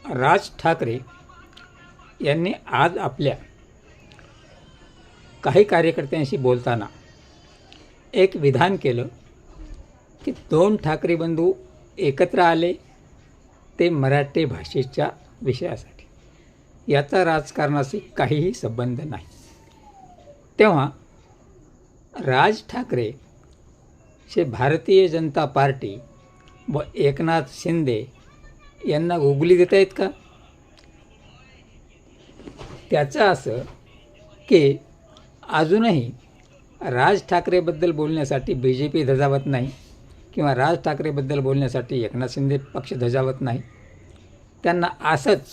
राज ठाकरे यांनी आज आपल्या काही कार्यकर्त्यांशी बोलताना एक विधान केलं की दोन ठाकरे बंधू एकत्र आले ते मराठी भाषेच्या विषयासाठी, याचा राजकारणाशी काहीही संबंध नाही. तेव्हा राज ठाकरे हे भारतीय जनता पार्टी व एकनाथ शिंदे यांना उगली देत आहेत का? त्याचं असं की अजूनही राज ठाकरेबद्दल बोलण्यासाठी BJP धजावत नाही किंवा राज ठाकरेबद्दल बोलण्यासाठी एकनाथ शिंदे पक्ष धजावत नाही. त्यांना असंच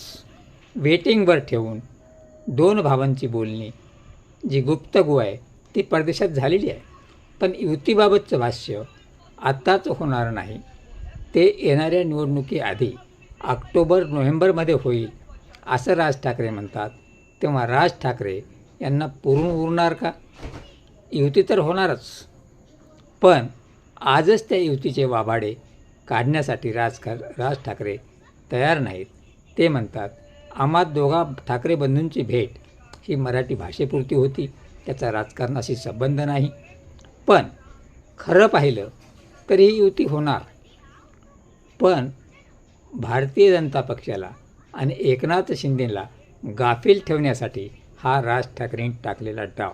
वेटिंगवर ठेवून दोन भावांची बोलणी जी गुप्तगू आहे ती परदेशात झालेली आहे. पण युतीबाबतचं भाष्य आत्ताच होणार नाही, ते येणाऱ्या निवडणुकीआधी ऑक्टोबर-नोव्हेंबरमध्ये होईल असं राज ठाकरे म्हणतात. तेव्हा राज ठाकरे यांना पुरून उरणार का? युती तर होणारच, पण आजच त्या युतीचे वाभाडे काढण्यासाठी राज ठाकरे तयार नाहीत. ते म्हणतात आम्हा दोघा ठाकरे बंधूंची भेट ही मराठी भाषेपुरती होती, त्याचा राजकारणाशी संबंध नाही. पण खरं पाहिलं तर ही युती होणार, पण भारतीय जनता पक्षाला आणि एकनाथ शिंदेला गाफील ठेवण्यासाठी हा राज ठाकरेंनी टाकलेला डाव